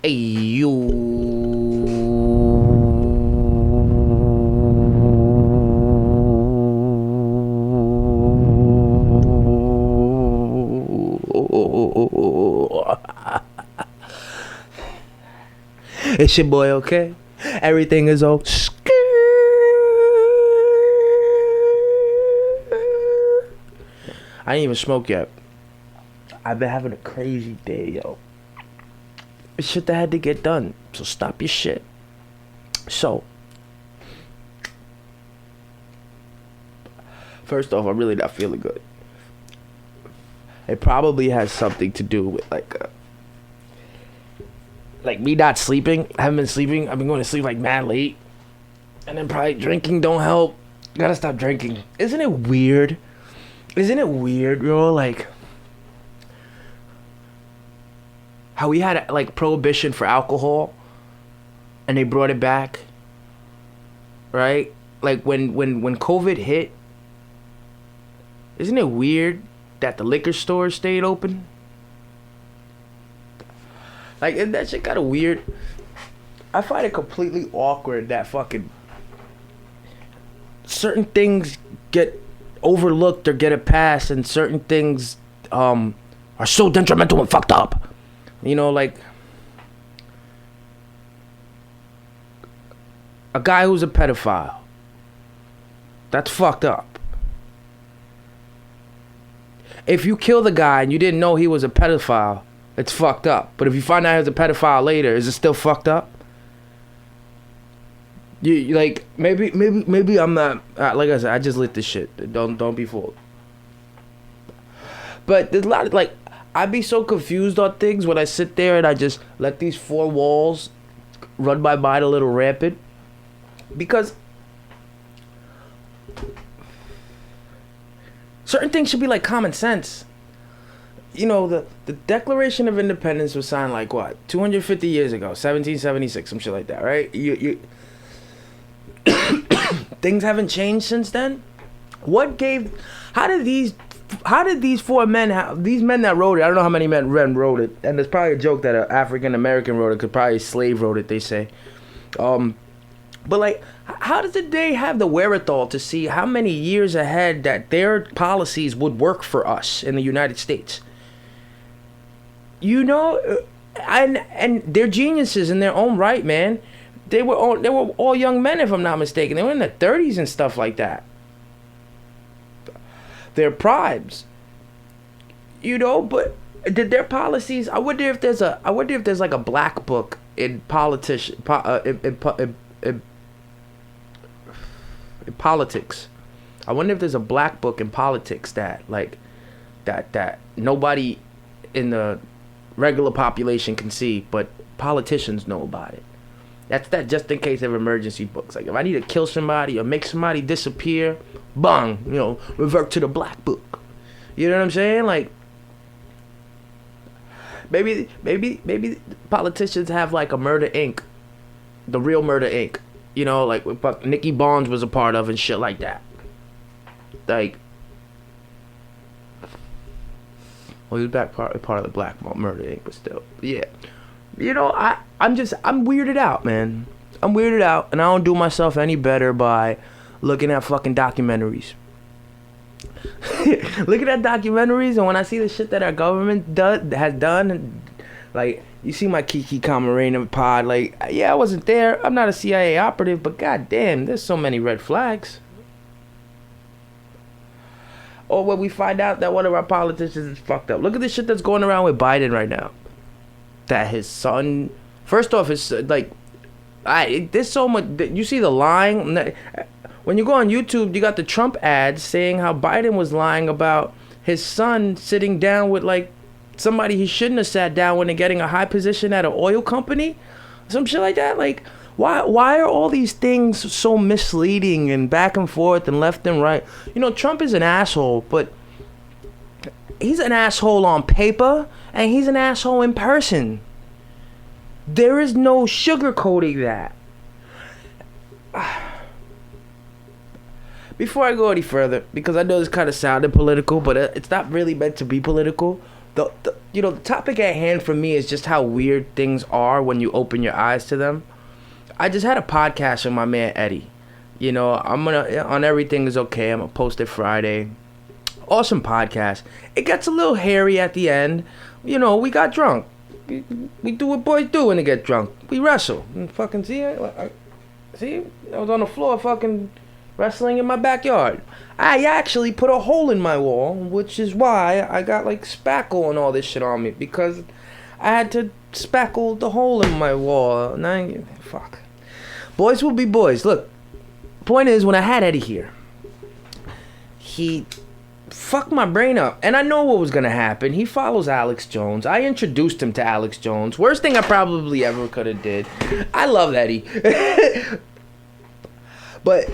Hey, it's your boy, okay? Everything is okay. I didn't even smoke yet. I've been having a crazy day, yo. It's shit that had to get done. So stop your shit. So, first off, I'm really not feeling good. It probably has something to do with like me not sleeping. I haven't been sleeping. I've been going to sleep like mad late. And then probably drinking don't help. Gotta stop drinking. Isn't it weird? Isn't it weird, bro? Like, how we had like prohibition for alcohol and they brought it back, right? Like when COVID hit, isn't it weird that the liquor stores stayed open? Like, isn't that shit kind of weird? I find it completely awkward that fucking certain things get overlooked or get it passed, and certain things are so detrimental and fucked up. You know, like a guy who's a pedophile. That's fucked up. If you kill the guy and you didn't know he was a pedophile, it's fucked up. But if you find out he was a pedophile later, is it still fucked up? You like maybe I'm not like I said. I just lit this shit. Don't be fooled. But there's a lot of like I'd be so confused on things when I sit there and I just let these four walls run my mind a little rampant, because certain things should be like common sense. You know, the Declaration of Independence was signed like what 250 years ago, 1776, some shit like that, right? You things haven't changed since then. How did these four men, these men that wrote it, I don't know how many men wrote it, and there's probably a joke that an African American wrote it, because probably a slave wrote it, they say. But like, how did they have the wherewithal to see how many years ahead that their policies would work for us in the United States? You know, and they're geniuses in their own right, man. They were all young men, if I'm not mistaken. They were in their 30s and stuff like that. They're primes, you know. But did their policies? I wonder if there's like a black book in politics. In I wonder if there's a black book in politics that nobody in the regular population can see, but politicians know about it. That's that just in case of emergency books. Like if I need to kill somebody or make somebody disappear, bang, you know, revert to the black book. You know what I'm saying? Like maybe politicians have like a Murder Inc., the real Murder Inc., you know, like what Nicky Barnes was a part of and shit like that. Like, well, he was back part of the Black Murder Inc., but still, yeah. You know, I'm weirded out, man. I'm weirded out, and I don't do myself any better by looking at fucking documentaries. Looking at documentaries, and when I see the shit that our government has done, and, like, you see my Kiki Camarena pod, like, yeah, I wasn't there. I'm not a CIA operative, but goddamn, there's so many red flags. Or when we find out that one of our politicians is fucked up. Look at the shit that's going around with Biden right now. That his son, first off, it's like, there's so much. You see the lying when you go on YouTube. You got the Trump ads saying how Biden was lying about his son sitting down with like somebody he shouldn't have sat down when they're getting a high position at an oil company, some shit like that. Like, why are all these things so misleading and back and forth and left and right? You know, Trump is an asshole, but he's an asshole on paper, and he's an asshole in person. There is no sugarcoating that. Before I go any further, because I know this kind of sounded political, but it's not really meant to be political, the topic at hand for me is just how weird things are when you open your eyes to them. I just had a podcast with my man Eddie. I'm gonna on Everything Is Okay. I'm gonna post it Friday. Awesome podcast. It gets a little hairy at the end. We got drunk. We do what boys do when they get drunk. We wrestle. And fucking see, I was on the floor fucking wrestling in my backyard. I actually put a hole in my wall, which is why I got like spackle and all this shit on me, because I had to spackle the hole in my wall. Fuck. Boys will be boys. Look, point is, when I had Eddie here, he fucked my brain up, and I know what was gonna happen. He follows Alex Jones. I introduced him to Alex Jones. Worst thing I probably ever could have did. I love Eddie. But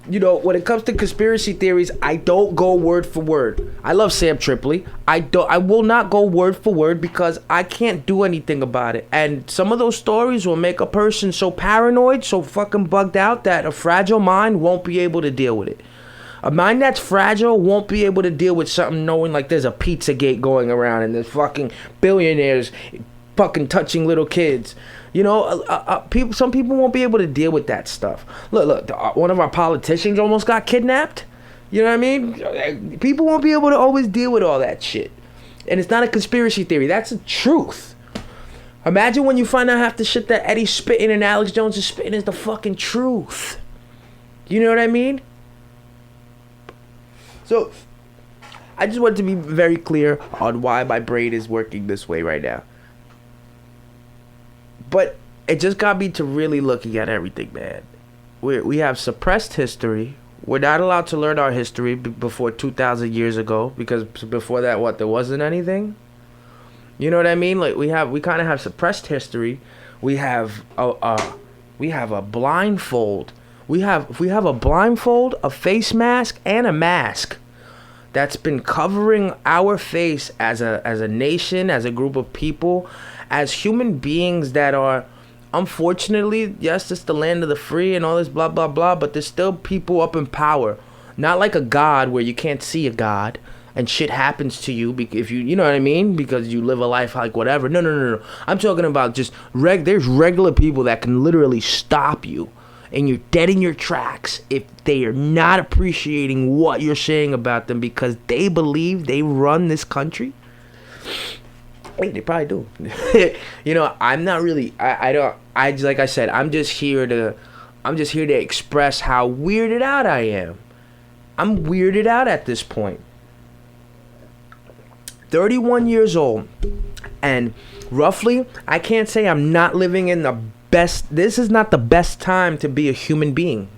when it comes to conspiracy theories, I don't go word for word. I love Sam Tripoli. I will not go word for word because I can't do anything about it. And some of those stories will make a person so paranoid, so fucking bugged out, that a fragile mind won't be able to deal with it. A mind that's fragile won't be able to deal with something knowing like there's a Pizzagate going around and there's fucking billionaires fucking touching little kids. Some people won't be able to deal with that stuff. Look, one of our politicians almost got kidnapped. You know what I mean? People won't be able to always deal with all that shit. And it's not a conspiracy theory. That's the truth. Imagine when you find out half the shit that Eddie's spitting and Alex Jones is spitting is the fucking truth. You know what I mean? So, I just want to be very clear on why my brain is working this way right now. But it just got me to really looking at everything, man. We have suppressed history. We're not allowed to learn our history before 2,000 years ago, because before that, there wasn't anything. You know what I mean? Like we kind of have suppressed history. We have a blindfold. We have a blindfold, a face mask, and a mask that's been covering our face as a nation, as a group of people, as human beings that are, unfortunately, yes, it's the land of the free and all this blah, blah, blah, but there's still people up in power. Not like a god where you can't see a god and shit happens to you if you know what I mean? Because you live a life like whatever. No. I'm talking about just, there's regular people that can literally stop you and you're dead in your tracks if they are not appreciating what you're saying about them because they believe they run this country. Hey, they probably do. I'm not really. Like I said, I'm just here to express how weirded out I am. I'm weirded out at this point. 31 years old, and roughly, I can't say I'm not living in the best. This is not the best time to be a human being.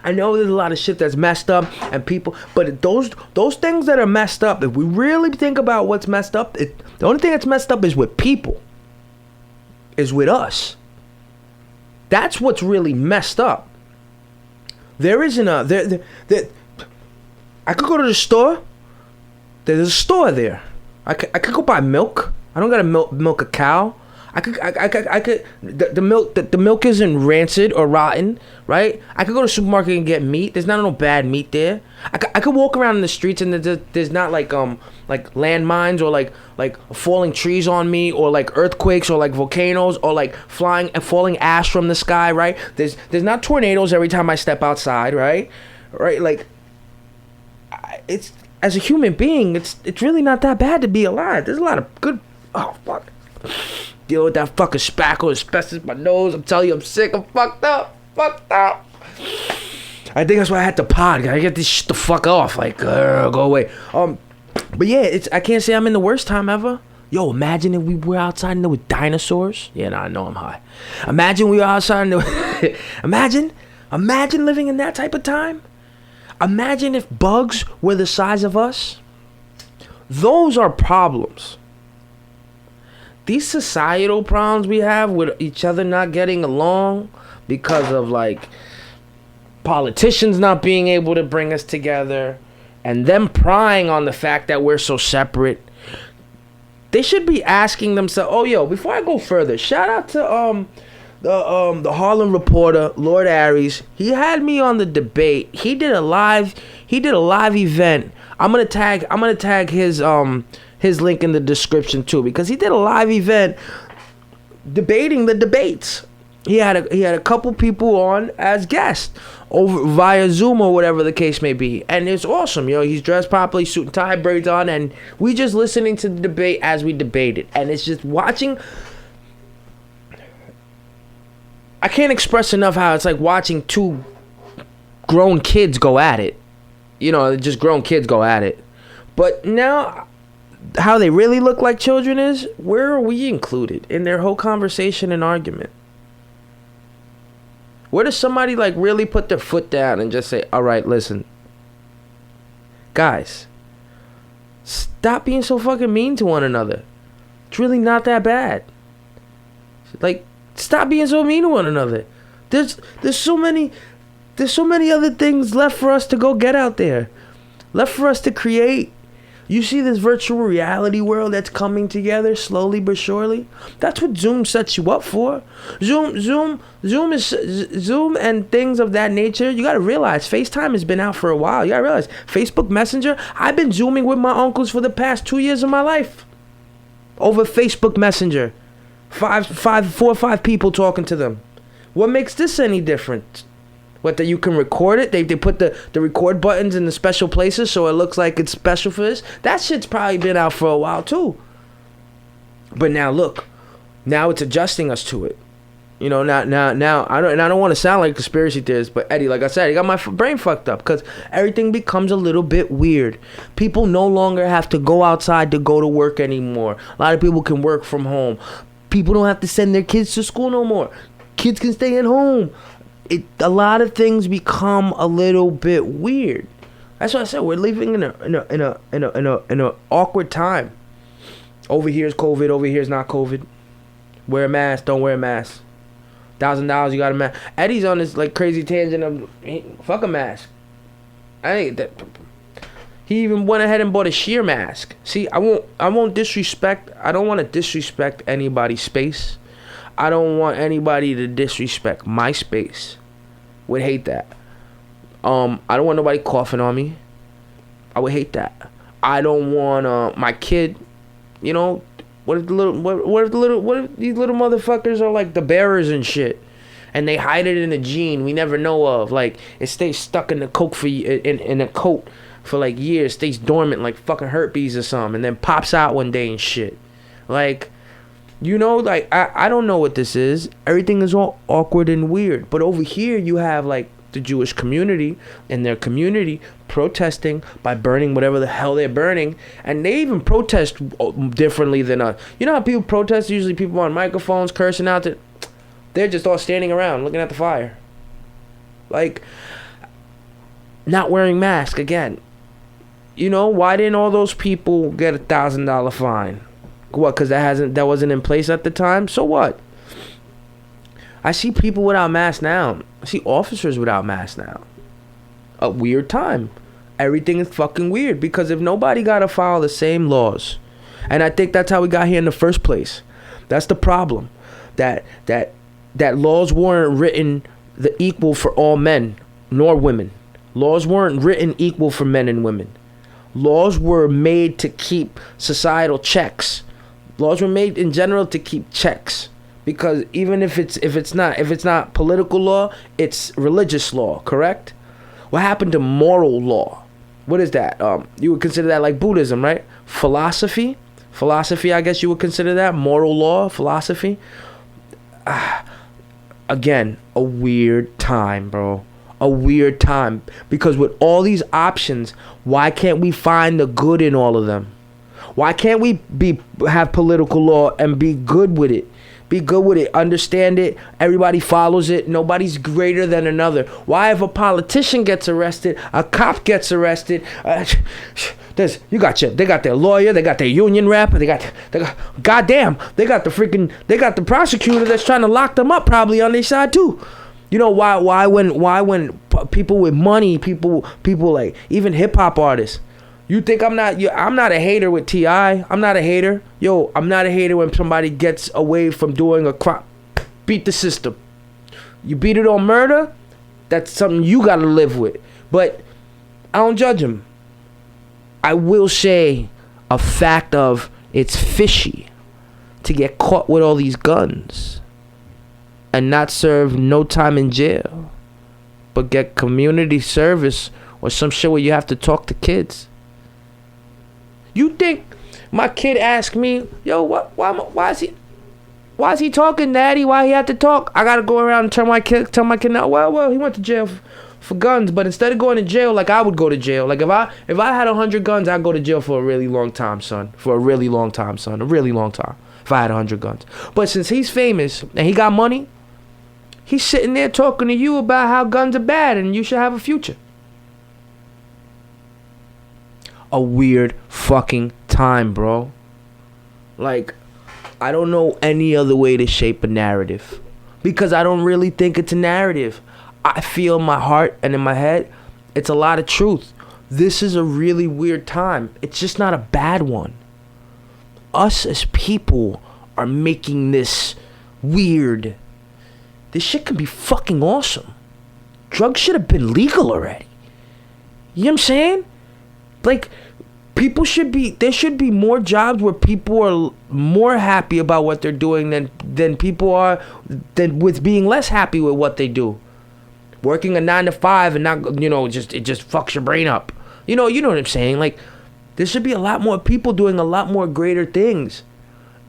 I know there's a lot of shit that's messed up and people, but those things that are messed up, if we really think about what's messed up, the only thing that's messed up is with people, is with us. That's what's really messed up. There isn't I could go to the store. There's a store there. I could go buy milk. I don't gotta milk a cow. I could the milk isn't rancid or rotten, right? I could go to the supermarket and get meat. There's not no bad meat there. I could walk around in the streets and there's not like landmines or like falling trees on me or like earthquakes or like volcanoes or like falling ash from the sky, right? There's not tornadoes every time I step outside, right? Right? Like it's, as a human being, it's really not that bad to be alive. There's a lot of good. Oh fuck. Deal with that fucking spackle, asbestos in my nose. I'm telling you, I'm sick. I'm fucked up. I think that's why I had to pod. I get this shit the fuck off. Like, go away. But yeah, I can't say I'm in the worst time ever. Yo, imagine if we were outside and there were dinosaurs. Yeah, nah, I know I'm high. Imagine we were outside and there were imagine living in that type of time. Imagine if bugs were the size of us. Those are problems. These societal problems we have with each other not getting along because of like politicians not being able to bring us together and them prying on the fact that we're so separate. They should be asking themselves, oh yo, before I go further, shout out to the Harlem reporter, Lord Aries. He had me on the debate. He did a live event. I'm gonna tag his his link in the description too, because he did a live event debating the debates. He had a couple people on as guests over via Zoom or whatever the case may be, and it's awesome. He's dressed properly, suit and tie, braids on, and we just listening to the debate as we debated, and it's just watching. I can't express enough how it's like watching two grown kids go at it. Just grown kids go at it. But now, how they really look like children is, where are we included in their whole conversation and argument? Where does somebody like really put their foot down and just say, all right, listen, guys, stop being so fucking mean to one another. It's really not that bad. Like, stop being so mean to one another. There's so many other things left for us to go get out there. Left for us to create. You see this virtual reality world that's coming together slowly but surely. That's what Zoom sets you up for. Zoom and things of that nature. You gotta realize FaceTime has been out for a while. You gotta realize Facebook Messenger. I've been Zooming with my uncles for the past 2 years of my life. Over Facebook Messenger. 4 or 5 people talking to them. What makes this any different? What, that you can record it? They put the record buttons in the special places so it looks like it's special for this? That shit's probably been out for a while too. But now look, now it's adjusting us to it. Now I don't want to sound like a conspiracy theorist, but Eddie, like I said, he got my brain fucked up because everything becomes a little bit weird. People no longer have to go outside to go to work anymore. A lot of people can work from home. People don't have to send their kids to school no more. Kids can stay at home. A lot of things become a little bit weird. That's what I said. We're living in an awkward time. Over here is COVID. Over here is not COVID. Wear a mask. Don't wear a mask. $1,000. You got a mask. Eddie's on this like crazy tangent of fuck a mask. I think that he even went ahead and bought a sheer mask. See, I won't disrespect. I don't want to disrespect anybody's space. I don't want anybody to disrespect my space. Would hate that. I don't want nobody coughing on me. I would hate that. I don't want my kid. What if these little motherfuckers are like the bearers and shit, and they hide it in a gene we never know of. Like it stays stuck in the coat in a coat for like years, stays dormant like fucking herpes or something, and then pops out one day and shit. Like. I don't know what this is. Everything is all awkward and weird. But over here, you have, like, the Jewish community and their community protesting by burning whatever the hell they're burning. And they even protest differently than us. You know how people protest? Usually people on microphones cursing out. They're just all standing around looking at the fire. Like, not wearing masks again. Why didn't all those people get $1,000 fine? What? Because that wasn't in place at the time. So what? I see people without masks now. I see officers without masks now. A weird time. Everything is fucking weird because if nobody gotta follow the same laws, and I think that's how we got here in the first place. That's the problem. That laws weren't written the equal for all men nor women. Laws weren't written equal for men and women. Laws were made to keep societal checks. Laws were made in general to keep checks, because even if it's not political law, it's religious law, correct? What happened to moral law? What is that? You would consider that like Buddhism, right? Philosophy, I guess you would consider that moral law, philosophy. Again, a weird time, bro. A weird time, because with all these options, why can't we find the good in all of them? Why can't we have political law and be good with it? Be good with it. Understand it. Everybody follows it. Nobody's greater than another. Why, if a politician gets arrested, a cop gets arrested, they got their lawyer, they got their union rep, they got goddamn, they got the prosecutor that's trying to lock them up probably on their side too. Why when people with money, people like even hip hop artists. You think I'm not a hater with T.I. I'm not a hater. I'm not a hater when somebody gets away from doing a crime. Beat the system. You beat it on murder, that's something you gotta live with. But I don't judge him. I will say a fact of it's fishy to get caught with all these guns and not serve no time in jail, but get community service or some shit where you have to talk to kids. You think my kid asked me, yo, why is he talking, Daddy? Why he had to talk? I gotta go around and tell my kid now. Well, he went to jail for guns, but instead of going to jail like I would go to jail, like if I had 100 guns, I'd go to jail for a really long time, son. A really long time. If I had 100 guns. But since he's famous and he got money, he's sitting there talking to you about how guns are bad and you should have a future. A weird fucking time, bro. Like, I don't know any other way to shape a narrative, because I don't really think it's a narrative. I feel in my heart and in my head, it's a lot of truth. This is a really weird time. It's just not a bad one. Us as people are making this weird. This shit can be fucking awesome. Drugs should have been legal already. You know what I'm saying? Like, there should be more jobs where people are more happy about what they're doing than people are than with being less happy with what they do. Working a 9 to 5 and not, it just fucks your brain up. You know what I'm saying? Like, there should be a lot more people doing a lot more greater things.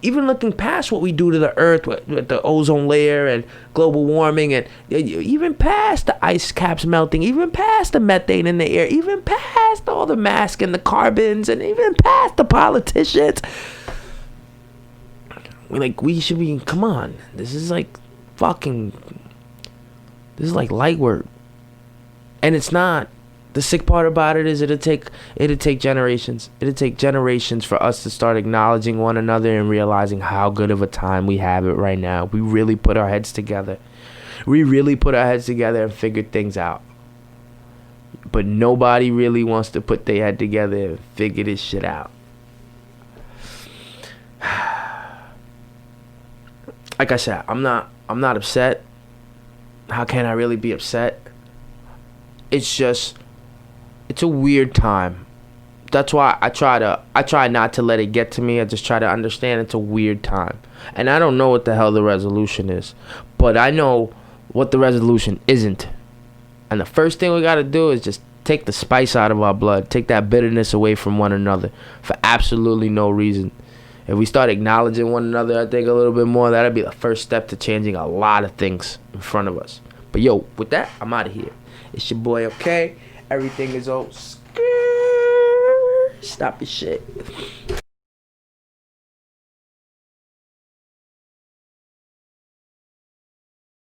Even looking past what we do to the earth with the ozone layer and global warming, and even past the ice caps melting, even past the methane in the air, even past all the masks and the carbons, and even past the politicians. We should be, come on. This is like light work. And it's not. The sick part about it is it'd take generations. It'd take generations for us to start acknowledging one another and realizing how good of a time we have it right now. We really put our heads together. And figured things out. But nobody really wants to put their head together and figure this shit out. Like I said, I'm not upset. How can I really be upset? It's a weird time. That's why I try not to let it get to me. I just try to understand it's a weird time. And I don't know what the hell the resolution is, but I know what the resolution isn't. And the first thing we got to do is just take the spice out of our blood, take that bitterness away from one another for absolutely no reason. If we start acknowledging one another, I think a little bit more, that'll be the first step to changing a lot of things in front of us. But yo, with that, I'm out of here. It's your boy, OK? Everything is Stop your shit.